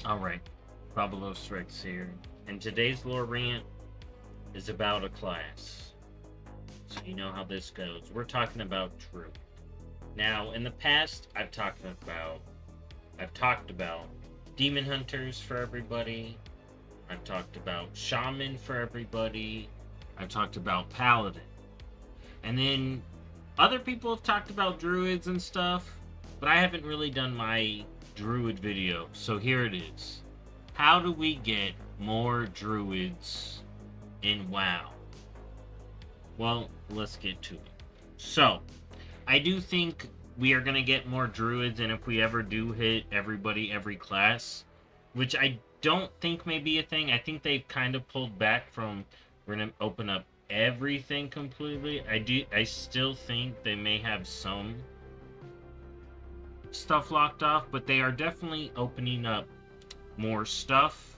Alright, BobalosRex here, and today's lore rant is about a class. So you know how this goes. We're talking about Druid. Now, in the past, I've talked about Demon Hunters for everybody. I've talked about Shaman for everybody. I've talked about Paladin. And then other people have talked about Druids and stuff, but I haven't really done my Druid video, so here it is. How do we get more Druids in WoW? Well, let's get to it. So, I do think we are going to get more Druids, and if we ever do hit everybody, every class, which I don't think may be a thing. I think they've kind of pulled back from, we're going to open up everything completely. I still think they may have some stuff locked off, but they are definitely opening up more stuff.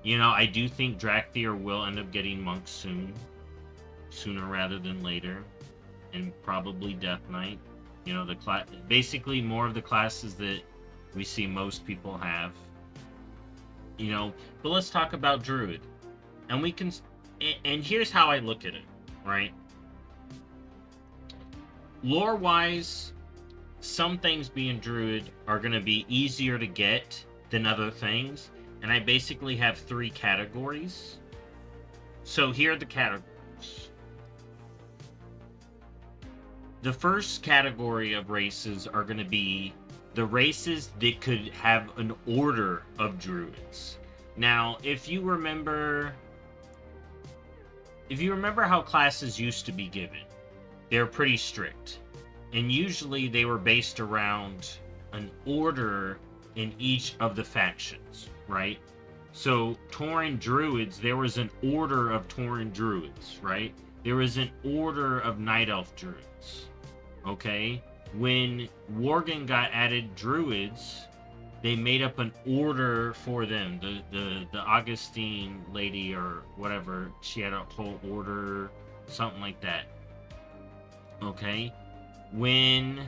You know, I do think Drakthir will end up getting monks sooner rather than later, and probably Death Knight. You know, basically more of the classes that we see most people have. You know, but let's talk about Druid, and we can, and here's how I look at it, right? Lore-wise, some things being Druid are going to be easier to get than other things, and I basically have 3 categories. So here are the categories. The first category of races are going to be the races that could have an order of Druids. Now, if you remember how classes used to be given, they're pretty strict. And usually they were based around an order in each of the factions, right? So Tauren Druids, there was an order of Tauren Druids, right? There was an order of Night Elf Druids, okay? When Worgen got added Druids, they made up an order for them. The Augustine lady or whatever, she had a whole order, something like that, okay? When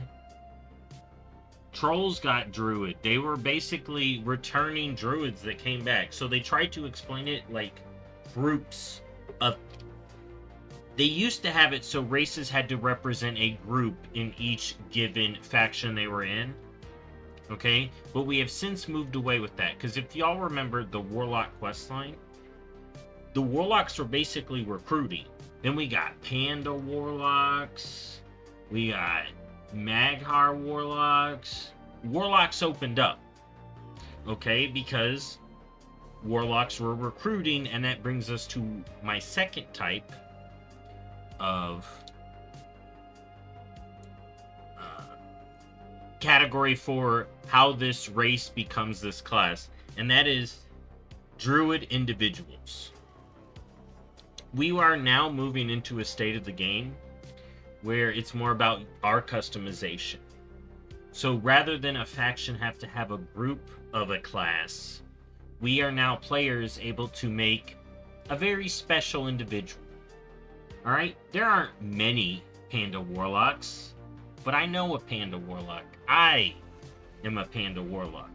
Trolls got Druid, they were basically returning Druids that came back. So they tried to explain it like groups of... They used to have it so races had to represent a group in each given faction they were in. Okay? But we have since moved away with that. Because if y'all remember the Warlock questline, the Warlocks were basically recruiting. Then we got Panda Warlocks... We got Maghar Warlocks. Warlocks opened up, okay, because Warlocks were recruiting, and that brings us to my second type of category for how this race becomes this class, and that is Druid individuals. We are now moving into a state of the game where it's more about our customization. So rather than a faction have to have a group of a class, we are now players able to make a very special individual. Alright? There aren't many Panda Warlocks, but I know a Panda Warlock. I am a Panda Warlock.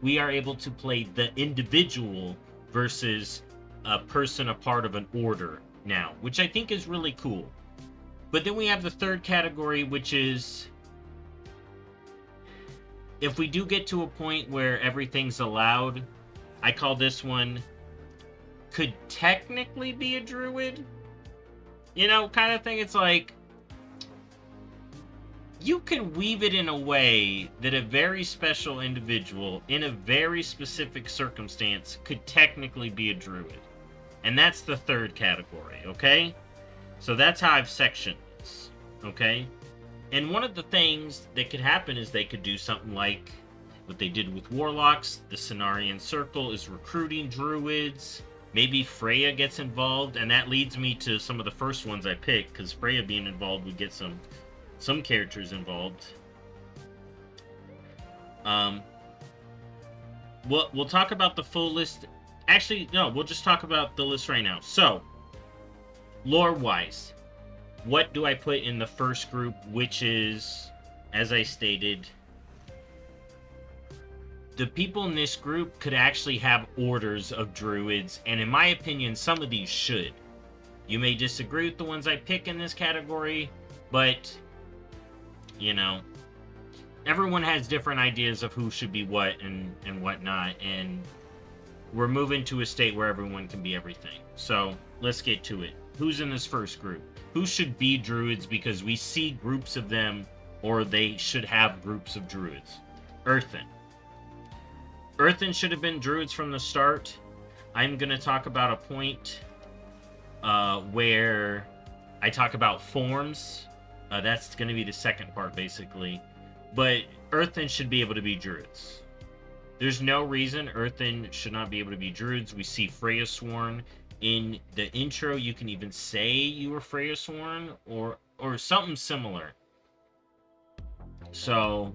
We are able to play the individual versus a person, a part of an order now, which I think is really cool. But then we have the third category, which is if we do get to a point where everything's allowed, I call this one could technically be a Druid. You know, kind of thing. It's like you can weave it in a way that a very special individual in a very specific circumstance could technically be a Druid. And that's the third category, okay? So that's how I've sectioned this, okay? And one of the things that could happen is they could do something like what they did with Warlocks. The Cenarian Circle is recruiting Druids. Maybe Freya gets involved, and that leads me to some of the first ones I picked, because Freya being involved would get some characters involved. We'll talk about the full list. Actually, no, we'll just talk about the list right now. So, lore-wise, what do I put in the first group, which is, as I stated, the people in this group could actually have orders of druids, and in my opinion, some of these should. You may disagree with the ones I pick in this category, but, you know, everyone has different ideas of who should be what and whatnot, and we're moving to a state where everyone can be everything. So, let's get to it. Who's in this first group? Who should be druids because we see groups of them, or they should have groups of druids? Earthen. Earthen should have been druids from the start. I'm going to talk about a point where I talk about forms. That's going to be the second part, basically. But Earthen should be able to be druids. There's no reason Earthen should not be able to be druids. We see Freya Sworn. In the intro, you can even say you were Freya Sworn or something similar. So,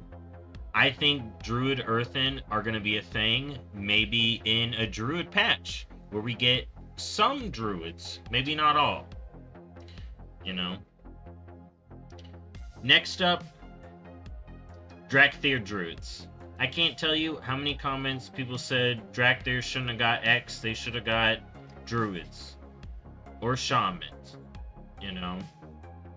I think Druid Earthen are going to be a thing, maybe in a Druid patch, where we get some Druids, maybe not all, you know. Next up, Drakthir Druids. I can't tell you how many comments people said Drakthir shouldn't have got X, they should have got Druids or Shamans, you know.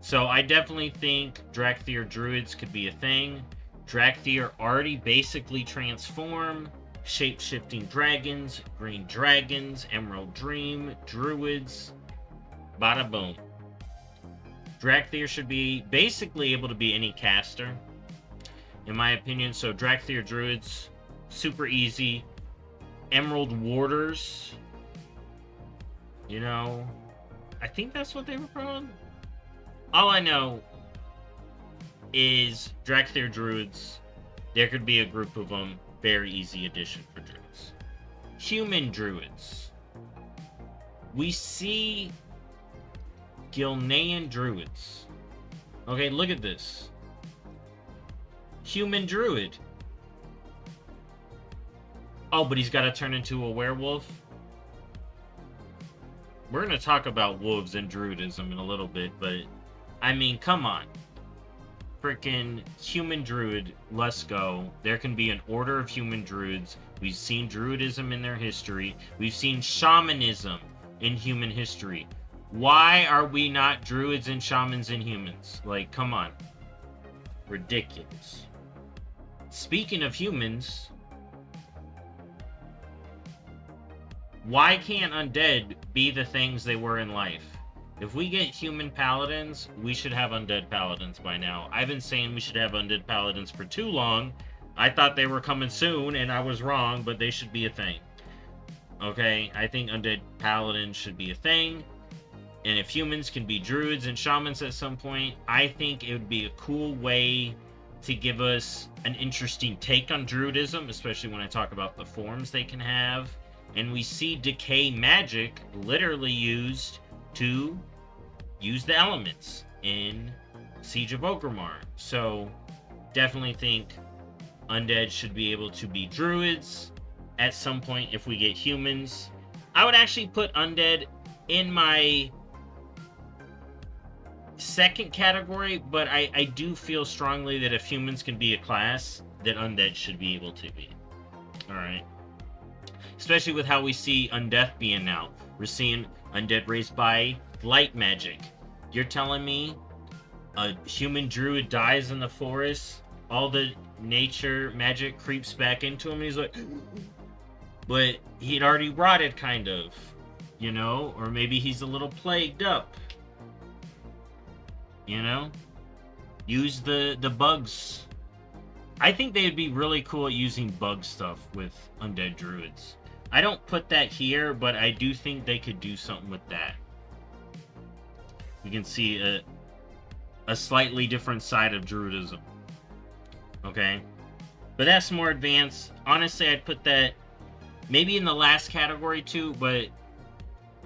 So I definitely think Drakthir Druids could be a thing. Drakthir already basically transform, shape-shifting dragons, green dragons, Emerald Dream, Druids, bada boom. Drakthir should be basically able to be any caster, in my opinion. So Drakthir Druids, super easy. Emerald Warders, you know, I think that's what they were called. All I know is Drakthir Druids, there could be a group of them, very easy addition for Druids. Human Druids. We see Gilnean Druids. Okay, look at this. Human Druid. Oh, but he's got to turn into a werewolf? We're going to talk about wolves and Druidism in a little bit, but, I mean, come on. Freaking human druid, let's go. There can be an order of human druids. We've seen druidism in their history. We've seen shamanism in human history. Why are we not druids and shamans and humans? Like, come on. Ridiculous. Speaking of humans, why can't undead be the things they were in life? If we get human paladins, we should have undead paladins by now. I've been saying we should have undead paladins for too long. I thought they were coming soon, and I was wrong, but they should be a thing. Okay, I think undead paladins should be a thing. And if humans can be druids and shamans at some point, I think it would be a cool way to give us an interesting take on druidism, especially when I talk about the forms they can have. And we see decay magic literally used to use the elements in Siege of Orgrimmar. So, definitely think undead should be able to be druids at some point if we get humans. I would actually put undead in my second category, but I do feel strongly that if humans can be a class, that undead should be able to be. Alright. Especially with how we see undeath being now. We're seeing undead raised by light magic. You're telling me a human druid dies in the forest, all the nature magic creeps back into him, and he's like, but he'd already rotted, kind of, you know? Or maybe he's a little plagued up, you know? Use the bugs. I think they'd be really cool at using bug stuff with undead druids. I don't put that here, but I do think they could do something with that. We can see a slightly different side of druidism. Okay? But that's more advanced. Honestly, I'd put that maybe in the last category too, but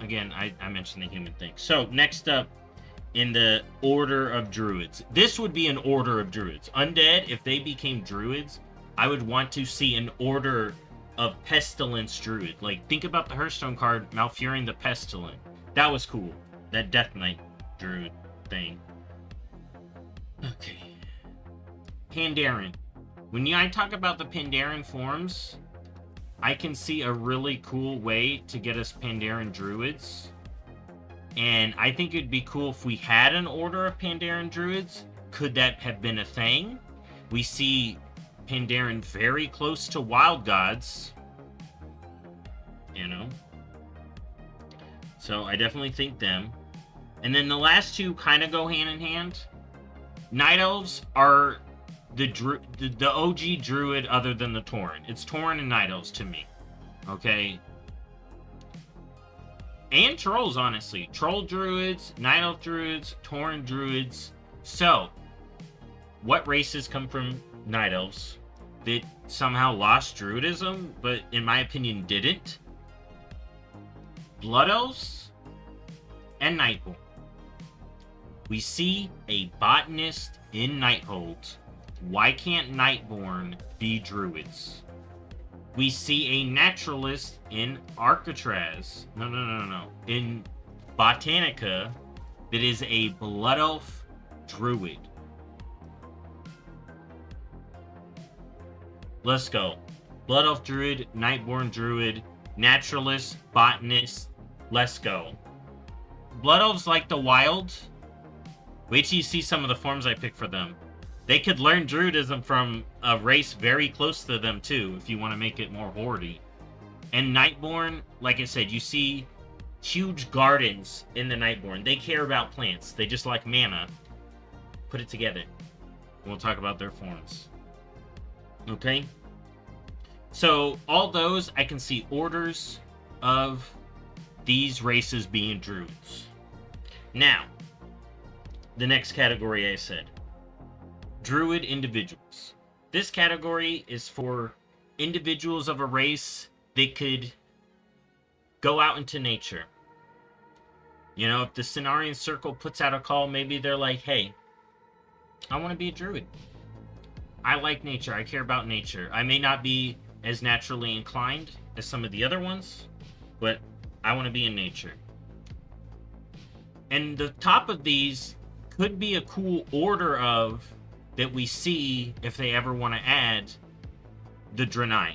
again, I mentioned the human thing. So, next up in the order of druids. This would be an order of druids. Undead, if they became druids, I would want to see an order of Pestilence Druid. Like, think about the Hearthstone card, Malfurion the Pestilent. That was cool. That Death Knight Druid thing. Okay. Pandaren. When I talk about the Pandaren forms, I can see a really cool way to get us Pandaren Druids. And I think it'd be cool if we had an order of Pandaren Druids. Could that have been a thing? We see Pandaren very close to Wild Gods. You know? So I definitely think them. And then the last two kind of go hand in hand. Night Elves are the OG Druid other than the Tauren. It's Tauren and Night Elves to me. Okay? And Trolls, honestly. Troll Druids, Night Elf Druids, Tauren Druids. So, what races come from Night Elves that somehow lost Druidism, but in my opinion didn't? Blood Elves and Nightborn. We see a botanist in Nighthold. Why can't Nightborn be Druids? We see a naturalist in Arcatraz. No. In Botanica that is a Blood Elf Druid. Let's go. Blood Elf Druid, Nightborn Druid, Naturalist, Botanist. Let's go. Blood Elves like the wild. Wait till you see some of the forms I pick for them. They could learn Druidism from a race very close to them too, if you want to make it more hordy. And Nightborn, like I said, you see huge gardens in the Nightborn. They care about plants. They just like mana. Put it together. We'll talk about their forms. Okay? So, all those, I can see orders of these races being Druids. Now, the next category I said. Druid individuals. This category is for individuals of a race that could go out into nature. You know, if the Cenarian Circle puts out a call, maybe they're like, hey, I want to be a druid. I like nature. I care about nature. I may not be as naturally inclined as some of the other ones, but I want to be in nature. And the top of these could be a cool order of that we see if they ever want to add the Draenei.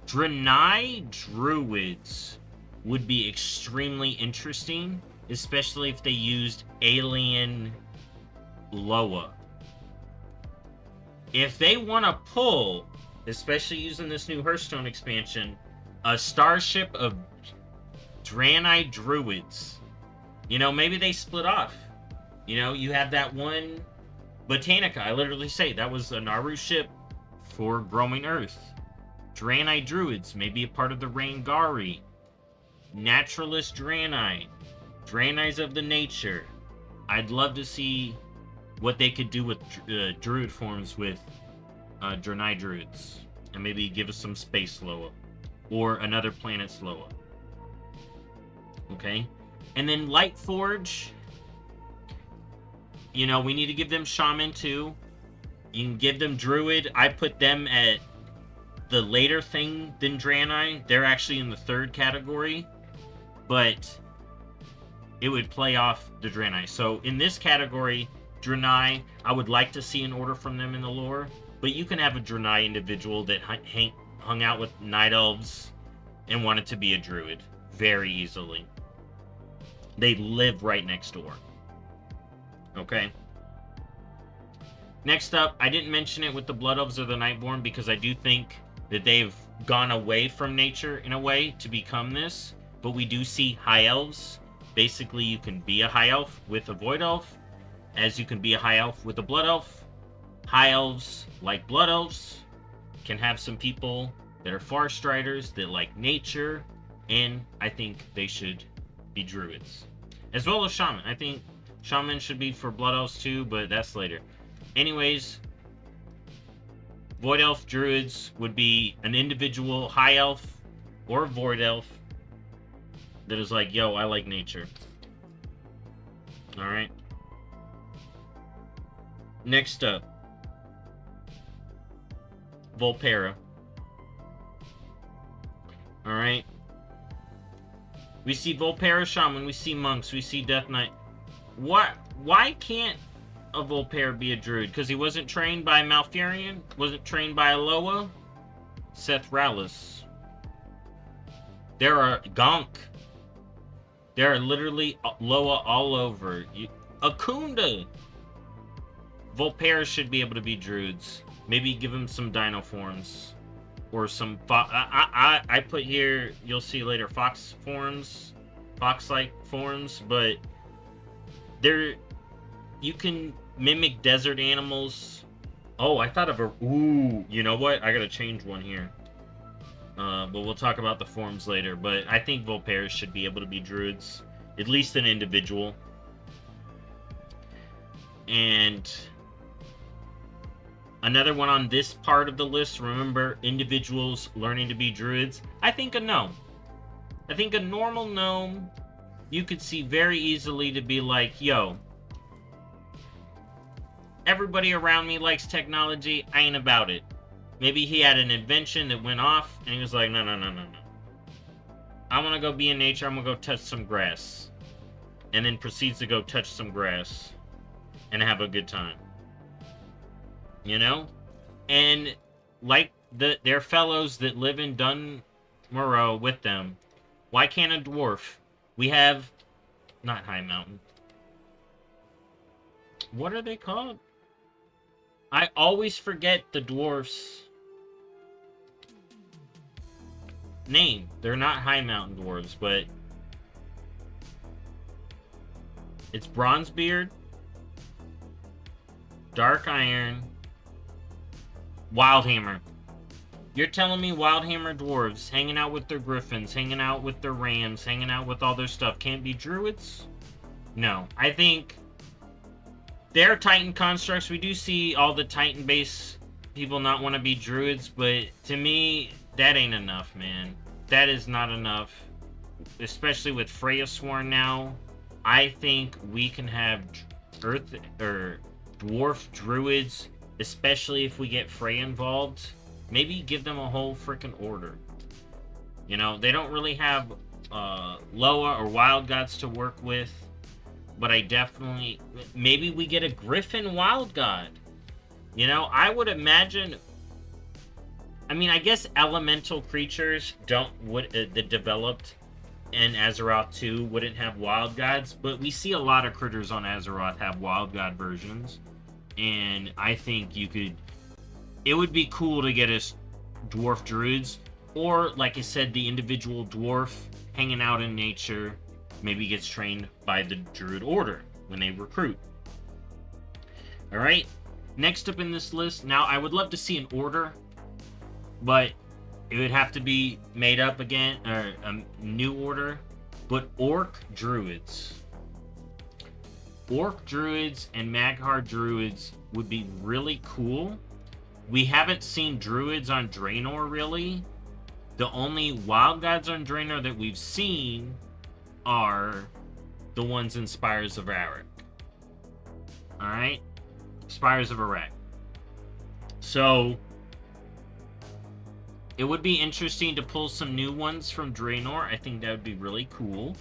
Draenei Druids would be extremely interesting, especially if they used Alien Loa. If they want to pull, especially using this new Hearthstone expansion, a starship of Draenei Druids, you know, maybe they split off. You know, you have that one Botanica, I literally say that was a Naru ship for growing Earth. Draenei Druids, maybe a part of the Rangari. Naturalist Draenei. Draenei's of the nature. I'd love to see what they could do with Druid forms with Draenei Druids. And maybe give us some space Loa. Or another planet's Loa. Okay? And then Lightforge. You know, we need to give them Shaman too. You can give them Druid. I put them at the later thing than Draenei. They're actually in the third category. But it would play off the Draenei. So in this category, Draenei, I would like to see an order from them in the lore. But you can have a Draenei individual that hung out with Night Elves and wanted to be a Druid very easily. They live right next door. Okay. Next up, I didn't mention it with the Blood Elves or the Nightborn because I do think that they've gone away from nature in a way to become this. But we do see High Elves. Basically, you can be a High Elf with a Void Elf, as you can be a High Elf with a Blood Elf. High Elves, like Blood Elves, can have some people that are Farstriders that like nature, and I think they should be Druids. As well as Shaman. I think Shaman should be for Blood Elves too, but that's later. Anyways, Void Elf Druids would be an individual High Elf or Void Elf that is like, yo, I like nature. Alright. Next up, Volpera. Alright. We see Volpera Shaman, we see Monks, we see Death Knight. Why can't a Volpair be a druid? Because he wasn't trained by Malfurion, wasn't trained by Alola. Seth Rallis. There are Gonk. There are literally Loa all over. Akunda. Volpair should be able to be druids. Maybe give him some Dino Forms. Or some I put here, you'll see later, Fox Forms. Fox-like forms, but there you can mimic desert animals. Oh, I thought of a... Ooh, you know what? I gotta change one here. But we'll talk about the forms later. But I think Volpairs should be able to be druids. At least an individual. And another one on this part of the list, remember, individuals learning to be druids. I think a gnome. I think a normal gnome, you could see very easily to be like, yo, everybody around me likes technology, I ain't about it. Maybe he had an invention that went off, and he was like, no. I want to go be in nature, I'm going to go touch some grass. And then proceeds to go touch some grass and have a good time. You know? And like their fellows that live in Dunmorrow with them, why can't a dwarf? We have... Not High Mountain. What are they called? I always forget the dwarfs' name. They're not High Mountain dwarves, but... It's Bronzebeard, Dark Iron, Wildhammer. You're telling me Wildhammer dwarves, hanging out with their griffins, hanging out with their rams, hanging out with all their stuff, can't be druids? No. I think they're Titan constructs. We do see all the Titan base people not want to be druids, but to me, that ain't enough, man. That is not enough. Especially with Freya Sworn now. I think we can have Earth or dwarf druids, especially if we get Freya involved. Maybe give them a whole freaking order. You know, they don't really have Loa or Wild Gods to work with. But I definitely... Maybe we get a Griffin Wild God. You know, I would imagine... I mean, I guess elemental creatures that developed in Azeroth 2 wouldn't have Wild Gods. But we see a lot of critters on Azeroth have Wild God versions. And I think you could... It would be cool to get us dwarf druids, or, like I said, the individual dwarf hanging out in nature, maybe gets trained by the druid order when they recruit. Alright, next up in this list, now I would love to see an order, but it would have to be made up again, or a new order, but Orc Druids. Orc Druids and Mag'har Druids would be really cool. We haven't seen Druids on Draenor, really. The only Wild Gods on Draenor that we've seen are the ones in Spires of Arak. Alright? Spires of Arak. So, it would be interesting to pull some new ones from Draenor. I think that would be really cool.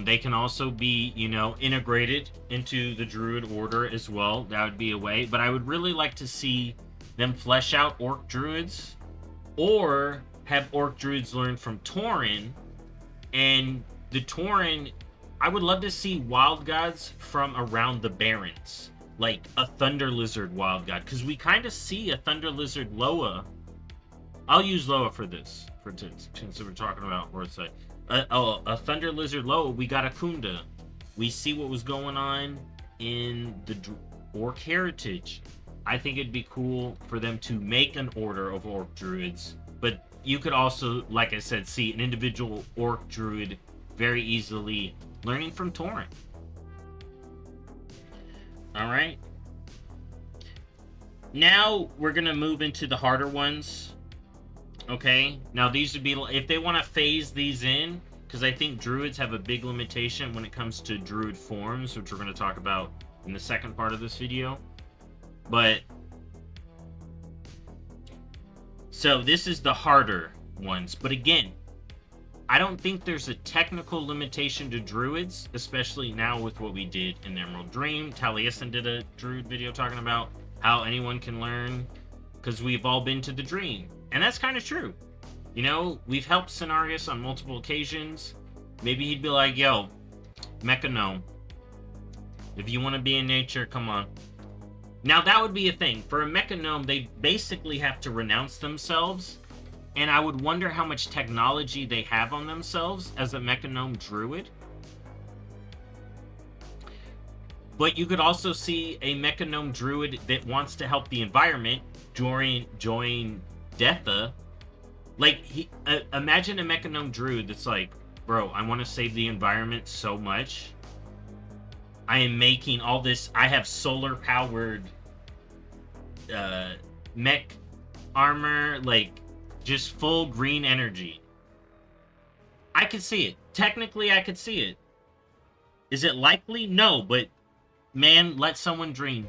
They can also be, you know, integrated into the Druid Order as well. That would be a way. But I would really like to see them flesh out Orc Druids. Or have Orc Druids learn from Tauren. And the Tauren... I would love to see Wild Gods from around the Barrens. Like a Thunder Lizard Wild God. Because we kind of see a Thunder Lizard Loa. I'll use Loa for this. Since we're talking about Northside. A Thunder Lizard Loa, we got Akunda. We see what was going on in the Orc Heritage. I think it'd be cool for them to make an order of Orc Druids. But you could also, like I said, see an individual Orc Druid very easily learning from Tauren. Alright. Now we're going to move into the harder ones. Okay, now these would be, if they want to phase these in, because I think Druids have a big limitation when it comes to Druid Forms, which we're going to talk about in the second part of this video. But, so this is the harder ones. But again, I don't think there's a technical limitation to druids, especially now with what we did in Emerald Dream. Taliesin did a druid video talking about how anyone can learn, because we've all been to the dream. And that's kind of true. You know, we've helped Cenarius on multiple occasions. Maybe he'd be like, yo, Mecha Gnome, if you want to be in nature, come on. Now, that would be a thing. For a Mecha Gnome, they basically have to renounce themselves. And I would wonder how much technology they have on themselves as a Mecha Gnome Druid. But you could also see a Mecha Gnome Druid that wants to help the environment join Detha. Like, imagine a Mecha Gnome Druid that's like, bro, I want to save the environment so much. I am making all this. I have solar-powered mech armor, like, just full green energy. I could see it. Technically, I could see it. Is it likely? No, but, man, let someone dream.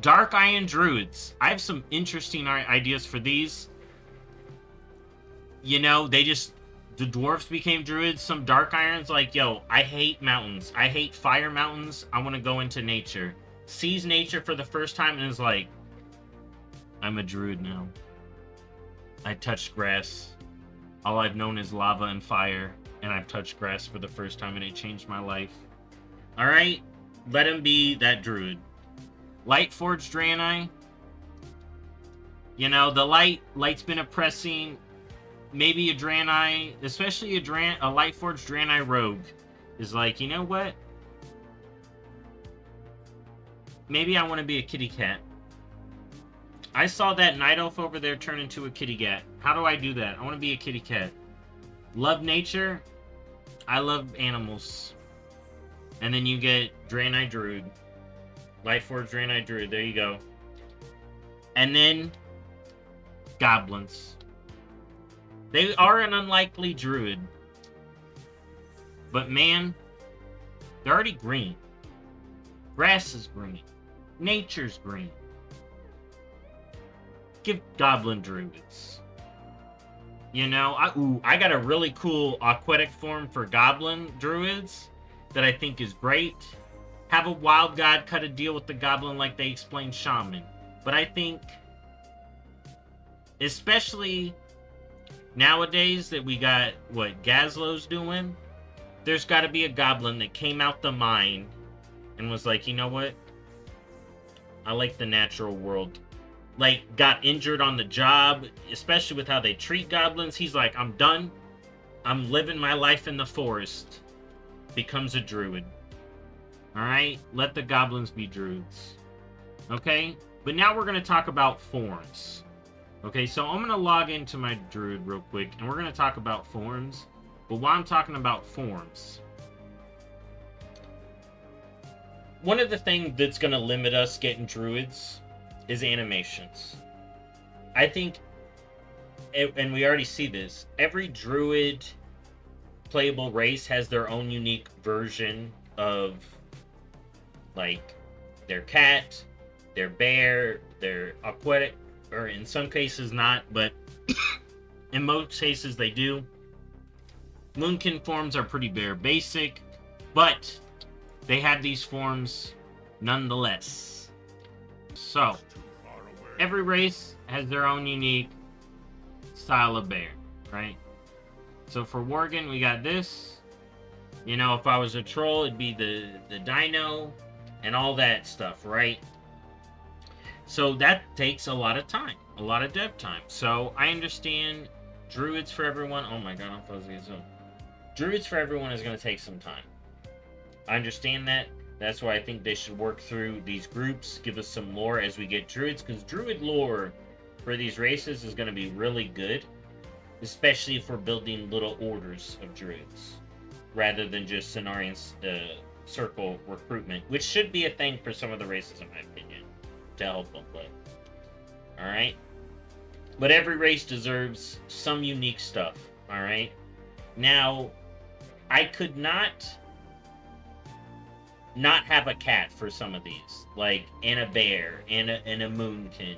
Dark Iron Druids. I have some interesting ideas for these. You know, the dwarves became druids. Some Dark Irons like, yo, I hate mountains. I hate fire mountains. I want to go into nature. Sees nature for the first time and is like, I'm a druid now. I touched grass. All I've known is lava and fire, and I've touched grass for the first time, and it changed my life. Alright? Let him be that druid. Lightforged Draenei. You know, the light's been oppressing. Maybe a Draenei, especially a Lightforged Draenei rogue, is like, you know what? Maybe I want to be a kitty cat. I saw that night elf over there turn into a kitty cat. How do I do that? I want to be a kitty cat. Love nature. I love animals. And then you get Draenei Druid. Lightforged Draenei Druid. There you go. And then goblins. They are an unlikely druid. But man, they're already green. Grass is green. Nature's green. Give goblin druids. You know, I got a really cool aquatic form for goblin druids that I think is great. Have a wild god cut a deal with the goblin like they explained shaman. But I think, especially nowadays that we got what Gazlo's doing, there's got to be a goblin that came out the mine and was like, you know what? I like the natural world. Like, got injured on the job, especially with how they treat goblins. He's like, I'm done. I'm living my life in the forest. Becomes a druid. Alright? Let the goblins be druids. Okay? But now we're going to talk about forms. Okay, so I'm going to log into my druid real quick, and we're going to talk about forms. But while I'm talking about forms, one of the things that's going to limit us getting druids is animations. I think, and we already see this, every druid playable race has their own unique version of, like, their cat, their bear, their aquatic, or in some cases not, but in most cases they do. Moonkin forms are pretty bare basic, but they have these forms nonetheless. So, every race has their own unique style of bear, right? So for Worgen, we got this. You know, if I was a troll, it'd be the dino and all that stuff, right? So that takes a lot of time, a lot of dev time. So I understand druids for everyone. Oh my god, I'm fuzzy as hell. Druids for everyone is going to take some time. I understand that. That's why I think they should work through these groups, give us some lore as we get druids, because druid lore for these races is going to be really good, especially if we're building little orders of druids, rather than just Cenarian circle recruitment, which should be a thing for some of the races, in my opinion, to help them play. Alright? But every race deserves some unique stuff, alright? Now, I could not have a cat for some of these, like, and a bear, and a moonkin.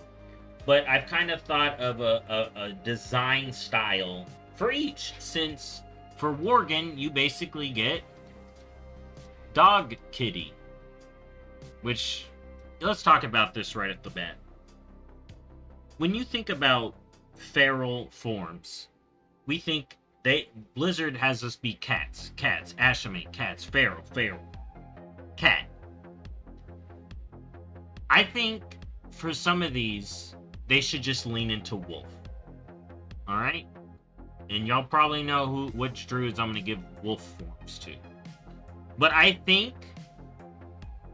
But I've kind of thought of a design style for each, since for Worgen, you basically get Dog Kitty. Which, let's talk about this right at the bat. When you think about feral forms, we think Blizzard has us be cats, Ashame, cats, feral, cat. I think for some of these, they should just lean into wolf. Alright? And y'all probably know which druids I'm going to give wolf forms to. But I think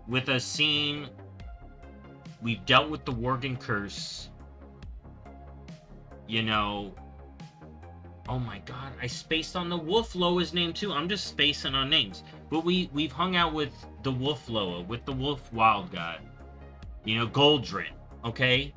with us seeing we've dealt with the Worgen curse, you know, oh my god, I spaced on the Wolf Loa's name too. I'm just spacing on names. But we've hung out with the Wolf Loa, with the Wolf Wild God, you know, Goldrin, okay?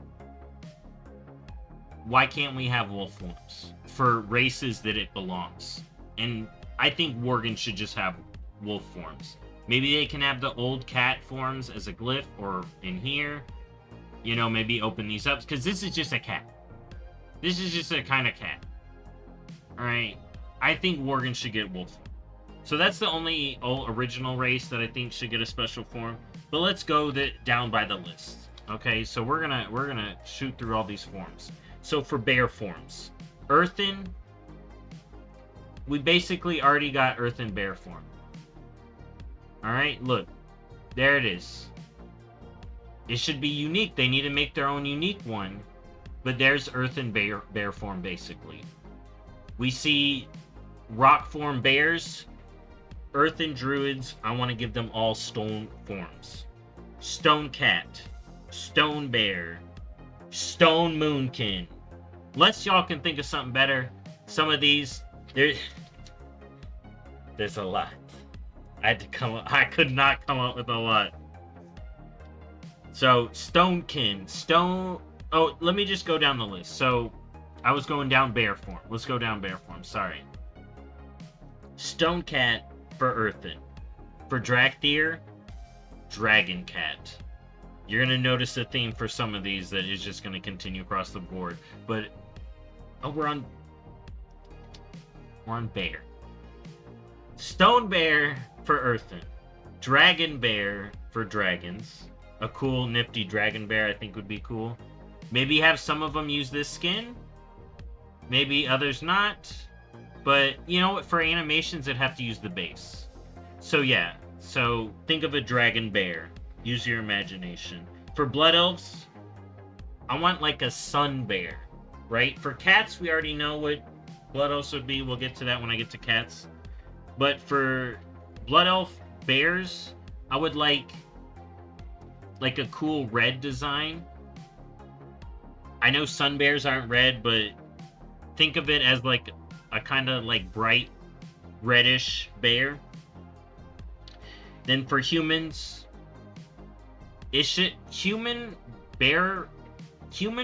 Why can't we have wolf forms for races that it belongs? And I think Worgen should just have wolf forms. Maybe they can have the old cat forms as a glyph, or in here, you know, maybe open these up, because this is just a cat. This is just a kind of cat. Alright? I think Worgen should get wolf. So that's the only original race that I think should get a special form. But let's go down by the list. Okay, so we're gonna shoot through all these forms. So for bear forms, Earthen, we basically already got Earthen bear form. Alright, look. There it is. It should be unique. They need to make their own unique one. But there's Earthen bear form, basically. We see rock form bears, Earthen druids. I want to give them all stone forms. Stone cat, stone bear, stone moonkin. Unless y'all can think of something better. Some of these, there's a lot. I could not come up with a lot. So, Stonekin, oh, let me just go down the list. So, I was going down bear form. Let's go down bear form, sorry. Stone cat for Earthen. For Drakthir, dragon cat. You're going to notice a theme for some of these that is just going to continue across the board. But, oh, we're on bear. Stone bear for Earthen. Dragon bear for dragons. A cool, nifty dragon bear I think would be cool. Maybe have some of them use this skin. Maybe others not. But, you know what? For animations, it'd have to use the base. So, yeah. So, think of a dragon bear. Use your imagination. For blood elves, I want like a sun bear. Right? For cats, we already know what blood elves would be. We'll get to that when I get to cats. But for blood elf bears, I would like a cool red design. I know sun bears aren't red, but think of it as like a kind of like bright reddish bear. Then for humans, human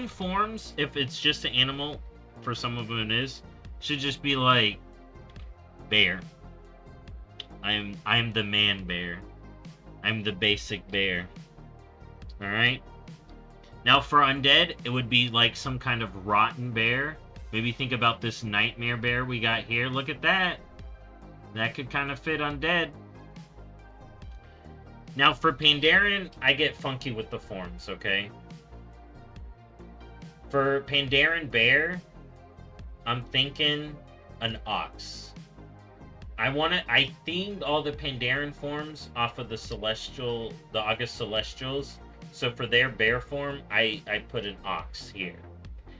forms, if it's just an animal, for some of them it is, should just be like bear. I'm the man bear. I'm the basic bear. Alright? Now for undead, it would be like some kind of rotten bear. Maybe think about this nightmare bear we got here. Look at that. That could kind of fit undead. Now for Pandaren, I get funky with the forms, okay? For Pandaren bear, I'm thinking an ox. I themed all the Pandaren forms off of the August Celestials. So for their bear form, I put an ox here.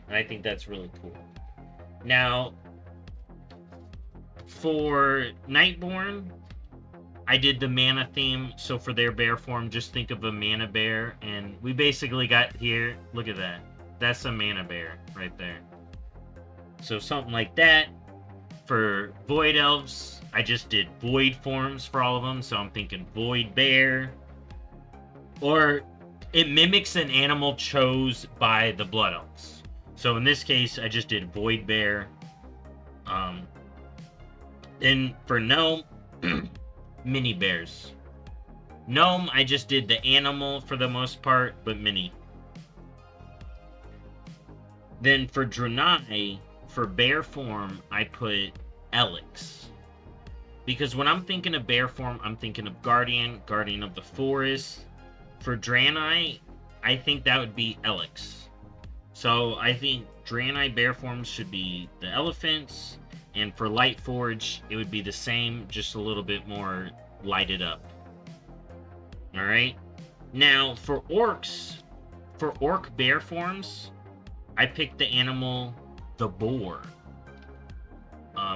And I think that's really cool. Now, for Nightborn, I did the mana theme. So for their bear form, just think of a mana bear. And we basically got here, look at that. That's a mana bear right there. So something like that. For Void Elves, I just did Void forms for all of them. So I'm thinking Void Bear. Or it mimics an animal chose by the Blood Elves. So in this case, I just did Void Bear. Then for Gnome, mini bears. Gnome, I just did the animal for the most part, but mini. Then for Draenei, for bear form, I put Elix. Because when I'm thinking of bear form, I'm thinking of Guardian, Guardian of the Forest. For Draenei, I think that would be Elix. So I think Draenei bear forms should be the elephants, and for Lightforge, it would be the same, just a little bit more lighted up. Alright? Now, for orcs, for orc bear forms, I picked the animal, the boar.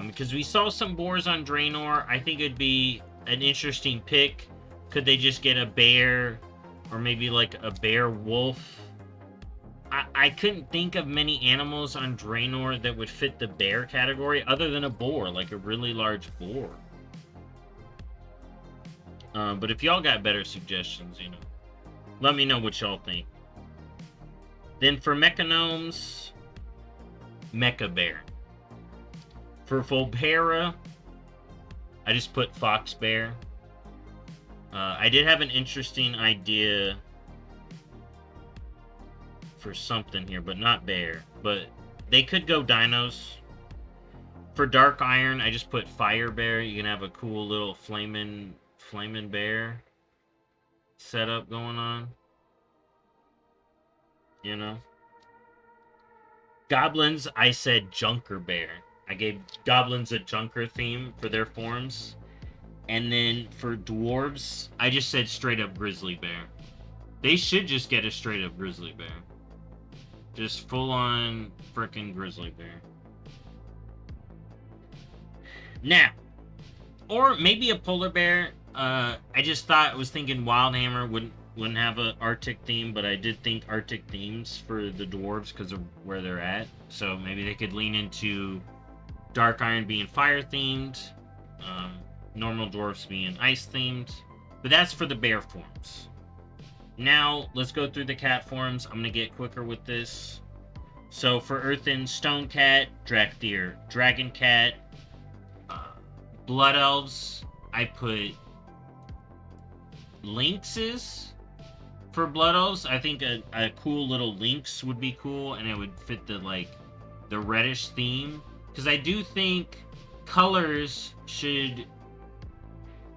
Because we saw some boars on Draenor. I think it'd be an interesting pick. Could they just get a bear, or maybe like a bear wolf? I couldn't think of many animals on Draenor that would fit the bear category other than a boar, like a really large boar. But if y'all got better suggestions, you know, let me know what y'all think. Then for Mechanomes, Mecha Bear. For Volpera, I just put Fox Bear. I did have an interesting idea for something here, but not bear. But they could go dinos. For Dark Iron, I just put Fire Bear. You can have a cool little flaming bear setup going on. You know? Goblins, I said Junker Bear. I gave goblins a Junker theme for their forms. And then for dwarves, I just said straight up Grizzly Bear. They should just get a straight up Grizzly Bear. Just full on frickin' Grizzly Bear. Now, or maybe a Polar Bear. I just thought, I was thinking Wildhammer wouldn't have an Arctic theme, but I did think Arctic themes for the dwarves because of where they're at. So maybe they could lean into Dark Iron being fire themed, normal dwarves being ice themed. But that's for the bear forms. Now, let's go through the cat forms. I'm going to get quicker with this. So for Earthen, Stone Cat, Drakthir, Dragon Cat, Blood Elves, I put Lynxes. For Blood Elves, I think a cool little lynx would be cool, and it would fit the reddish theme. Because I do think colors should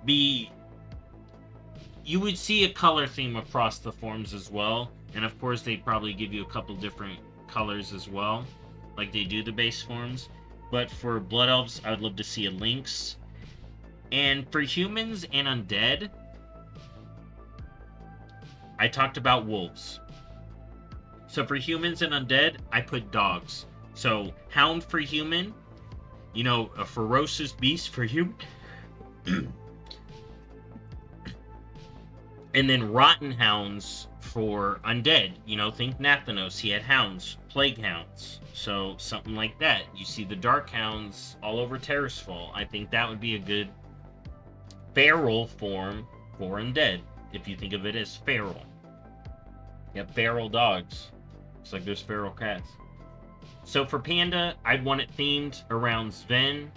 be... You would see a color theme across the forms as well. And of course, they'd probably give you a couple different colors as well, like they do the base forms. But for Blood Elves, I would love to see a lynx. And for humans and undead, I talked about wolves. So for humans and undead, I put dogs. So Hound for human, you know, a ferocious beast for human. And then Rotten Hounds for undead. You know, think Nathanos. He had hounds, plague hounds. So something like that. You see the Dark Hounds all over Terrasfall. I think that would be a good feral form for undead, if you think of it as feral. You have feral dogs. It's like there's feral cats. So for Panda, I'd want it themed around Sven.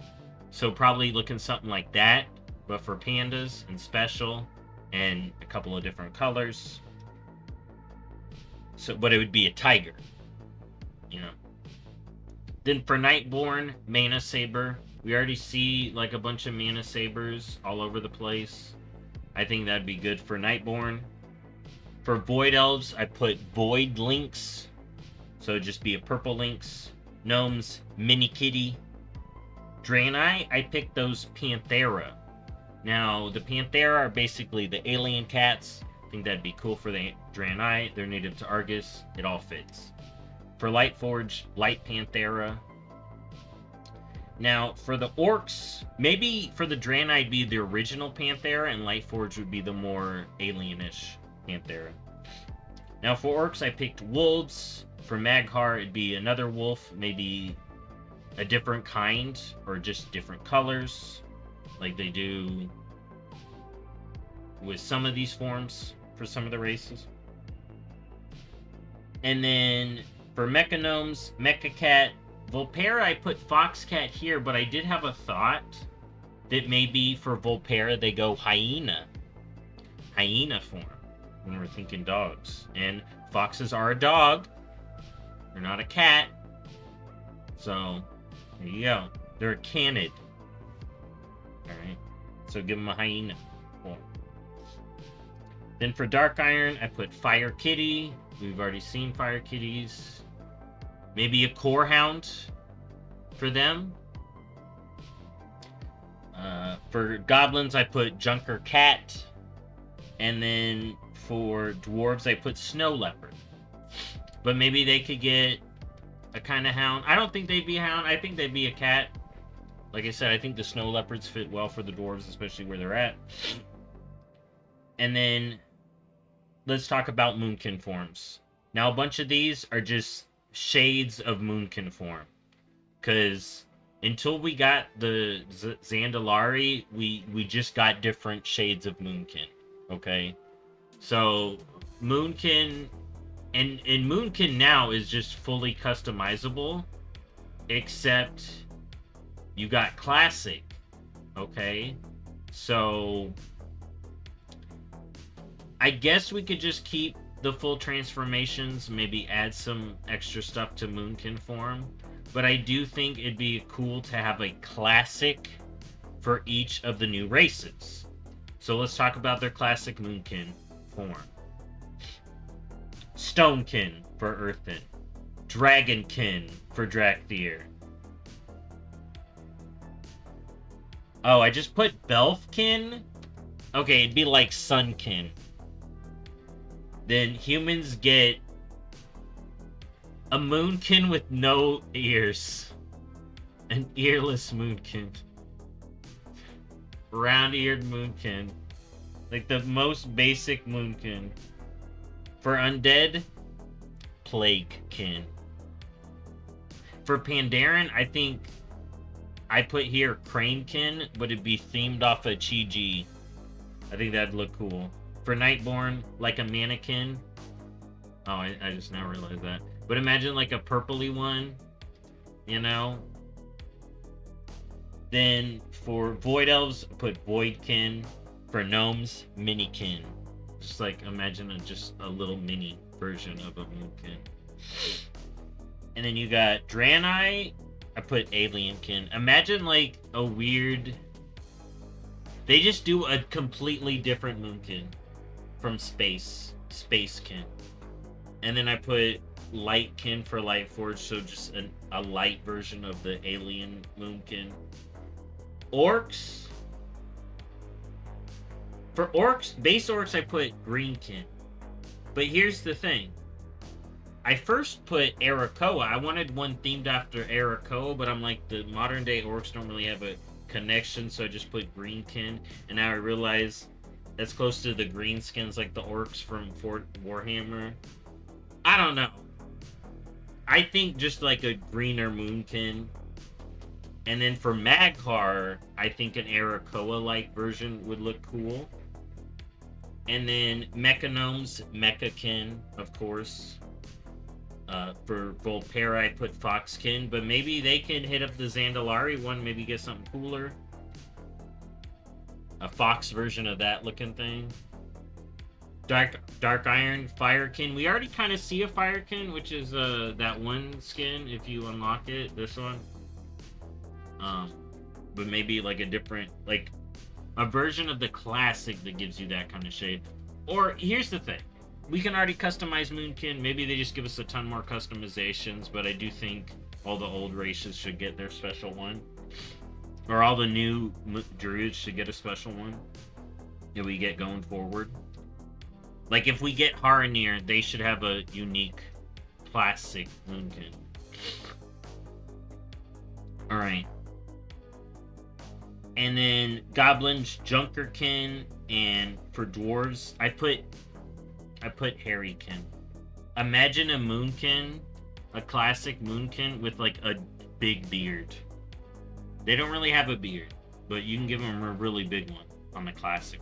So probably looking something like that, but for pandas and special and a couple of different colors. So, but it would be a tiger, you know. Then for Nightborn, Mana Saber. We already see like a bunch of Mana Sabers all over the place. I think that'd be good for Nightborn. For Void Elves, I put Void Lynx. So it'd just be a purple lynx. Gnomes, Mini Kitty. Draenei, I picked those Panthera. Now, the Panthera are basically the alien cats. I think that'd be cool for the Draenei. They're native to Argus. It all fits. For Lightforge, Light Panthera. Now, for the orcs, maybe for the Draenei it'd be the original Panthera, and Lightforge would be the more alienish Panthera. Now, for orcs, I picked wolves. For Maghar, it'd be another wolf, maybe a different kind, or just different colors, like they do with some of these forms for some of the races. And then for Mechanomes, Mecha Cat, Volpera, I put Fox Cat here, but I did have a thought that maybe for Volpera they go Hyena form when we're thinking dogs. And foxes are a dog, they're not a cat. So, there you go. They're a canid. Alright. So give them a hyena. Cool. Then for Dark Iron, I put Fire Kitty. We've already seen Fire Kitties. Maybe a Core Hound for them. For Goblins, I put Junker Cat. And then for Dwarves, I put Snow Leopard. But maybe they could get a kind of hound. I don't think they'd be a hound. I think they'd be a cat. Like I said, I think the Snow Leopards fit well for the Dwarves, especially where they're at. And then let's talk about Moonkin Forms. Now, a bunch of these are just shades of Moonkin Form. Because until we got the Zandalari, we just got different shades of Moonkin. Okay? So, Moonkin... And Moonkin now is just fully customizable. Except you got Classic. Okay? So... I guess we could just keep the full transformations, maybe add some extra stuff to Moonkin Form. But I do think it'd be cool to have a classic for each of the new races. So let's talk about their classic Moonkin Form. Stonekin for Earthen. Dragonkin for Drakthir. Oh, I just put Belfkin? Okay, it'd be like Sunkin. Then humans get a Moonkin with no ears. An earless Moonkin. Round-eared Moonkin. Like the most basic Moonkin. For Undead, Plaguekin. For Pandaren, I think I put here Cranekin, but it'd be themed off of Chi-Ji. I think that'd look cool. For Nightborn, like a mannequin. Oh, I just now realized that. But imagine like a purpley one, you know? Then for Void Elves, put Voidkin. For Gnomes, Minikin. Just like imagine just a little mini version of a Moonkin. And then you got Draenei, I put Alienkin. Imagine like a weird... They just do a completely different Moonkin. From Spacekin. And then I put Lightkin for Lightforge, so just a light version of the alien Moonkin. Orcs. For Orcs, base Orcs, I put Greenkin. But here's the thing. I first put Arakoa. I wanted one themed after Arakoa, but I'm like, the modern day Orcs don't really have a connection, so I just put Greenkin. And now I realize that's close to the greenskins, like the orcs from Fort Warhammer. I don't know. I think just like a greener Moonkin. And then for Magcar, I think an Arakoa-like version would look cool. And then Mechanomes, Mechakin, of course. For Volpera, I put Foxkin, but maybe they can hit up the Zandalari one, maybe get something cooler. A fox version of that looking thing. Dark Iron, Firekin. We already kind of see a Firekin, which is that one skin if you unlock it. This one. But maybe like a different, like a version of the classic that gives you that kind of shape. Or here's the thing. We can already customize Moonkin. Maybe they just give us a ton more customizations, but I do think all the old races should get their special one. Or all the new Druids should get a special one that we get going forward. Like, if we get Haranir, they should have a unique classic Moonkin. Alright. And then Goblins, Junkerkin, and for Dwarves, I put Harrykin. Imagine a Moonkin, a classic Moonkin with like a big beard. They don't really have a beard, but you can give them a really big one on the classic.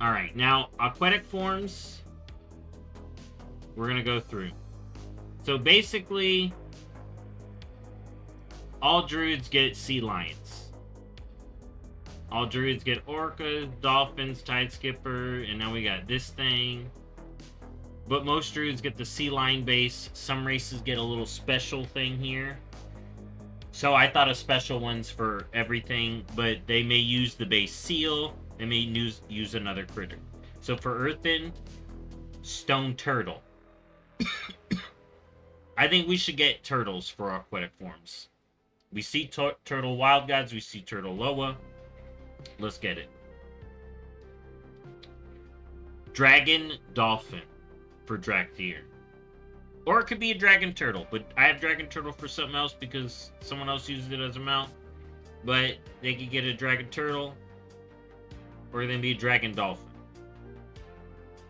Alright, now, Aquatic Forms, we're going to go through. So basically, all Druids get Sea Lions. All Druids get Orcas, Dolphins, Tide Skipper, and now we got this thing. but most druids get the sea lion base. Some races get a little special thing here. So I thought of special ones for everything, but they may use the base seal. They may use another critter. So for earthen, stone turtle. I think we should get turtles for aquatic forms. We see turtle wild gods. We see turtle Loa. Let's get it. Dragon dolphin for Drakthir. Or it could be a dragon turtle, but I have dragon turtle for something else because someone else used it as a mount. But they could get a dragon turtle, or then be a dragon dolphin.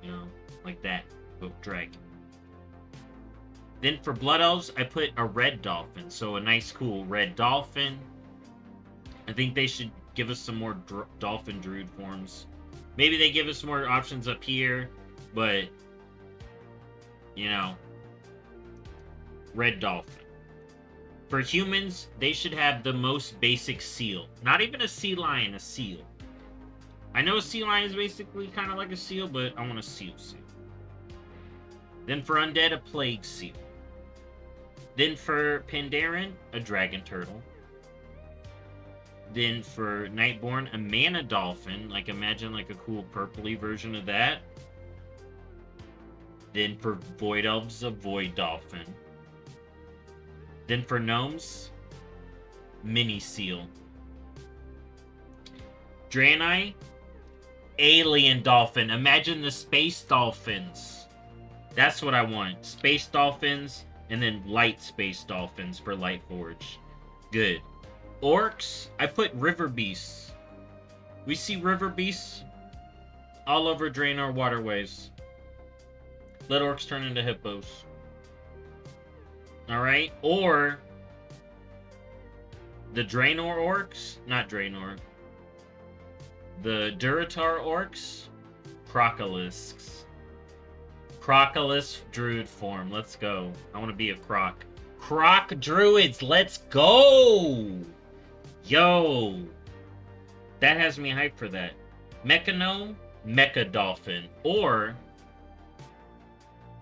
You know, like that, but dragon. Then for blood elves, I put a red dolphin, so a nice, cool red dolphin. I think they should give us some more dolphin druid forms. Maybe they give us more options up here, but you know. Red dolphin. For humans, they should have the most basic seal. Not even a sea lion, a seal. I know a sea lion is basically kind of like a seal, but I want a seal. Then for undead, a plague seal. Then for Pandaren, a dragon turtle. Then for Nightborn, a mana dolphin. Like, imagine like a cool purpley version of that. Then for void elves, a void dolphin. Then for gnomes, mini seal. Draenei, alien dolphin. Imagine the space dolphins. That's what I want. Space dolphins, and then light space dolphins for Lightforge. Good. Orcs, I put river beasts. We see river beasts all over Draenor waterways. Let orcs turn into hippos. Alright, or the Draenor orcs, not Draenor, the Durotar orcs, Crocalisks. Crocolis druid form, let's go. I want to be a croc. Croc druids, let's go! Yo! That has me hyped for that. Mecha gnome, mecha dolphin, or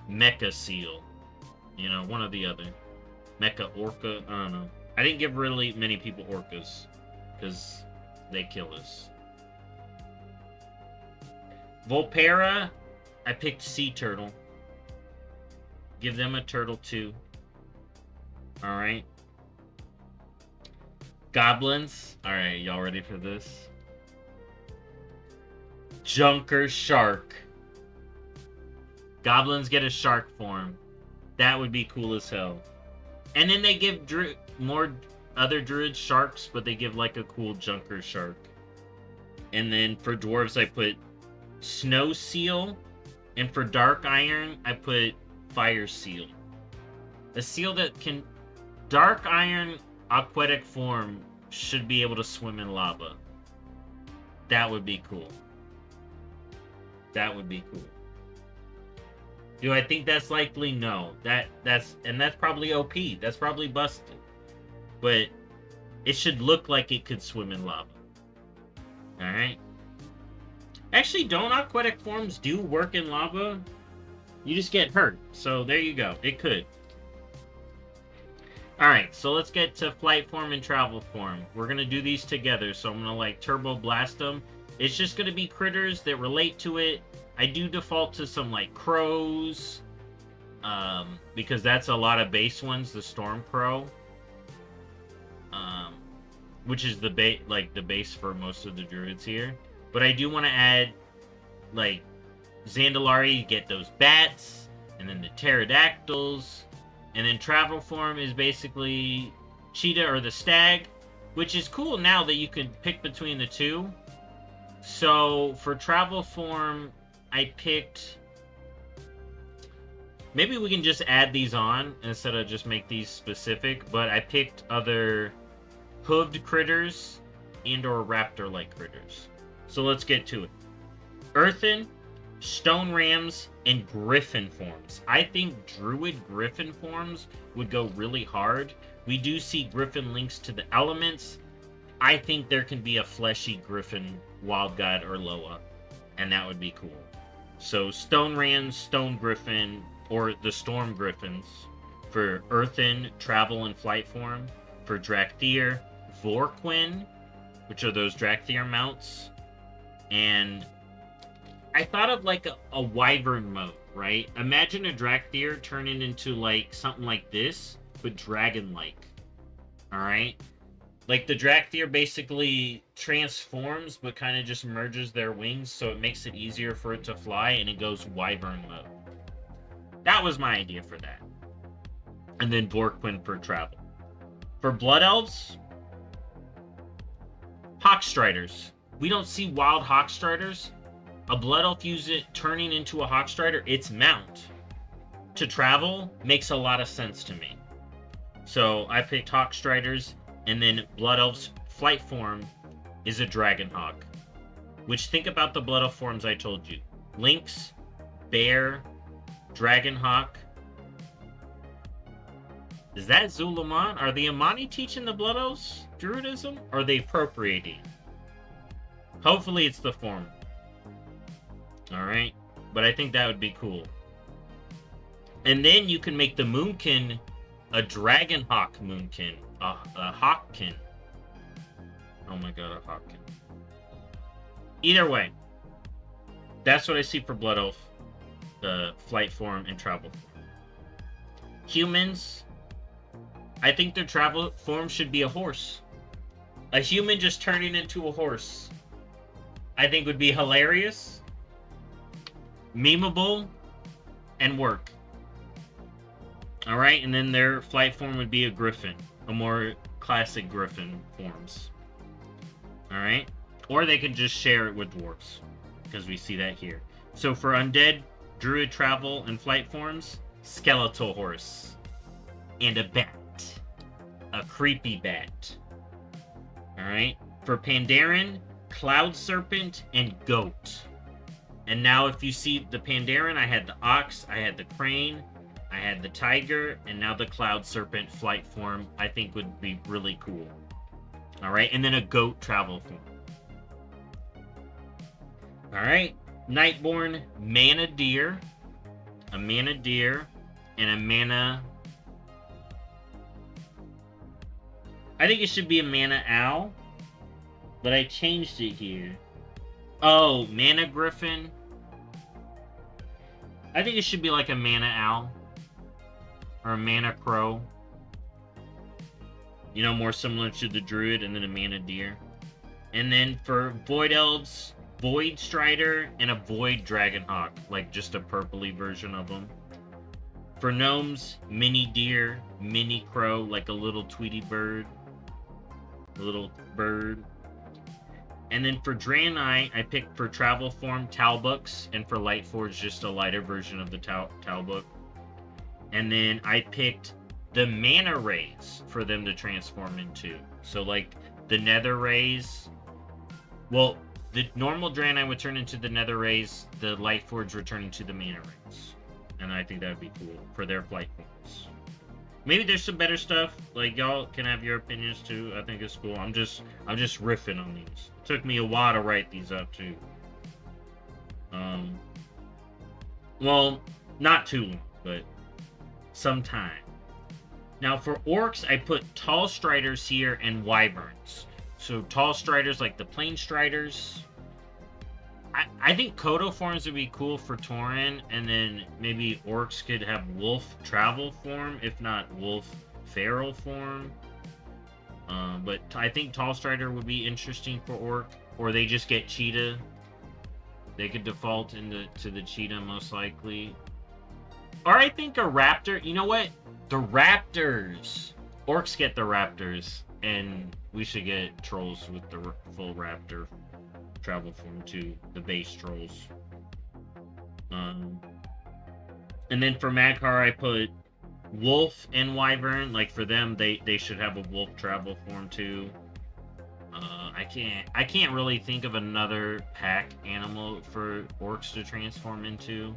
mecha seal. You know, one or the other. Mecha orca, I don't know. I didn't give really many people orcas, because they kill us. Volpera, I picked sea turtle. Give them a turtle too. Alright. Goblins. Alright, y'all ready for this? Junker shark. Goblins get a shark form. That would be cool as hell. And then they give more other druid sharks, but they give like a cool junker shark. And then for dwarves, I put snow seal. And for dark iron, I put fire seal. A seal that can... Dark iron aquatic form should be able to swim in lava. That would be cool. That would be cool. Do I think that's likely? No. That's probably OP. That's probably busted. But it should look like it could swim in lava. Alright? Actually, don't aquatic forms do work in lava? You just get hurt. So there you go. It could. Alright, so let's get to flight form and travel form. We're going to do these together. So I'm going to like turbo blast them. It's just going to be critters that relate to it. I do default to some like crows, because that's a lot of base ones. The storm crow, which is the base for most of the druids here. But I do want to add like Zandalari, get those bats, and then the pterodactyls, and then travel form is basically cheetah or the stag, which is cool now that you can pick between the two. So for travel form, I picked... Maybe we can just add these on instead of just make these specific, but I picked other hooved critters and or raptor-like critters. So let's get to it. Earthen, stone rams, and griffin forms. I think druid griffin forms would go really hard. We do see griffin links to the elements. I think there can be a fleshy griffin wild god or Loa, and that would be cool. So Stone Rams, Stone Griffin, or the Storm Griffins for Earthen, Travel, and Flight form. For Drakthir, Vorquin, which are those Drakthir mounts. And I thought of like a Wyvern mode, right? Imagine a Drakthir turning into like something like this, but dragon-like. Alright? Like the Drakthir basically transforms, but kind of just merges their wings, so it makes it easier for it to fly, and it goes Wyvern mode. That was my idea for that. And then Vorquin for travel. For Blood Elves, Hawkstriders. We don't see wild Hawkstriders. A Blood Elf use it turning into a Hawkstrider, its mount to travel makes a lot of sense to me. So I picked Hawkstriders, and then Blood Elf's flight form is a Dragonhawk. Which, think about the Blood Elf forms I told you. Lynx, Bear, Dragonhawk. Is that Zulaman? Are the Amani teaching the Blood Elves Druidism? Or are they appropriating? Hopefully it's the former. Alright? But I think that would be cool. And then you can make the Moonkin a Dragonhawk Moonkin. A Hawkkin. Oh my god, a Hawkkin. Either way. That's what I see for Blood Elf. Flight form and travel form. Humans. I think their travel form should be a horse. A human just turning into a horse. I think would be hilarious. Memeable. And work. Alright, and then their flight form would be a griffin. A more classic griffin forms. Alright? Or they can just share it with dwarves. Because we see that here. So for undead, druid travel, and flight forms, skeletal horse. And a bat. A creepy bat. Alright? For Pandaren, cloud serpent, and goat. And now if you see the Pandaren, I had the ox, I had the crane, I had the tiger, and now the cloud serpent flight form I think would be really cool. Alright, and then a goat travel form. Alright, Nightborn, mana deer, a mana deer, and a mana... I think it should be a mana owl, but I changed it here. Oh, mana griffin. I think it should be like a mana owl. Or a mana crow. You know, more similar to the druid, and then a mana deer. And then for void elves, void strider and a void dragonhawk. Like just a purpley version of them. For gnomes, mini deer, mini crow, like a little Tweety bird. A little bird. And then for Draenei, I picked for travel form Talbuks, and for Lightforge just a lighter version of the Talbuk. And then I picked the mana rays for them to transform into. So like the nether rays. Well, the normal Draenei would turn into the nether rays, the Lightforge would turn into the mana rays. And I think that would be cool for their flight forms. Maybe there's some better stuff. Like y'all can have your opinions too. I think it's cool. I'm just riffing on these. It took me a while to write these up too. Well, not too long, but some time. Now for orcs, I put tall striders here and wyverns. So tall striders like the plain striders. I think Kodo forms would be cool for Tauren, and then maybe orcs could have wolf travel form, if not wolf feral form. But I think Tall Strider would be interesting for orc, or they just get cheetah. They could default to the cheetah most likely. Or I think a raptor. You know what? The raptors. Orcs get the raptors, and we should get trolls with the full raptor travel form too, the base trolls. And then for Magcar, I put wolf and wyvern. Like for them, they should have a wolf travel form too. I can't really think of another pack animal for orcs to transform into,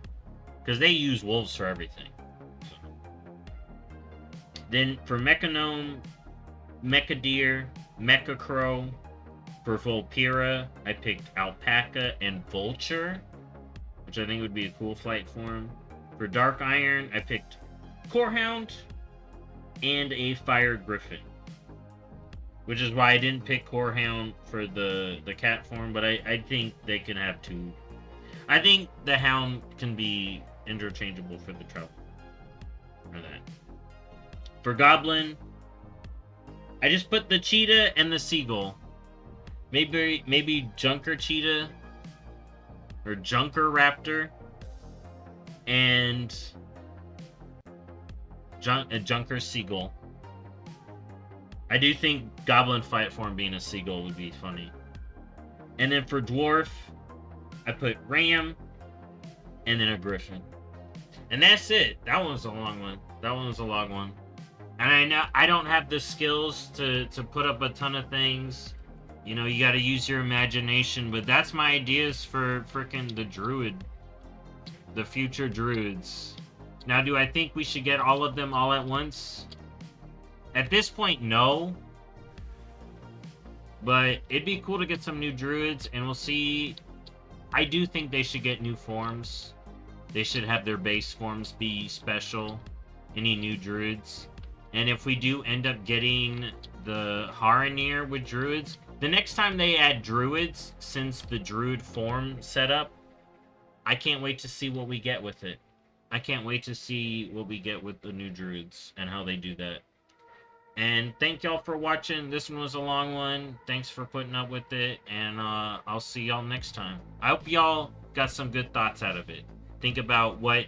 because they use wolves for everything. So. Then for Mechagnome, Mecha Deer, Mecha Crow. For Volpira, I picked Alpaca and Vulture. which I think would be a cool flight form. For Dark Iron, I picked Corehound and a Fire Griffin, which is why I didn't pick Corehound for the cat form, but I think they can have two. I think the Hound can be interchangeable for the trouble. For that. For Goblin, I just put the Cheetah and the Seagull. Maybe Junker Cheetah or Junker Raptor and Junker Seagull. I do think Goblin Fight Form being a Seagull would be funny. And then for Dwarf, I put Ram and then a Griffin. And that's it. That one was a long one. That one was a long one. And I know I don't have the skills to put up a ton of things. You know, you got to use your imagination. But that's my ideas for freaking the Druid. The future Druids. Now, do I think we should get all of them all at once? At this point, no. But it'd be cool to get some new Druids. And we'll see. I do think they should get new forms. They should have their base forms be special. Any new Druids. And if we do end up getting the Haranir with Druids, the next time they add Druids, since the Druid form setup, I can't wait to see what we get with it. I can't wait to see what we get with the new Druids and how they do that. And thank y'all for watching. This one was a long one. Thanks for putting up with it. And I'll see y'all next time. I hope y'all got some good thoughts out of it. Think about what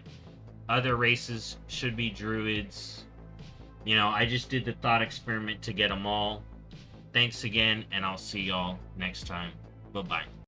other races should be Druids. You know, I just did the thought experiment to get them all. Thanks again, and I'll see y'all next time. Bye-bye.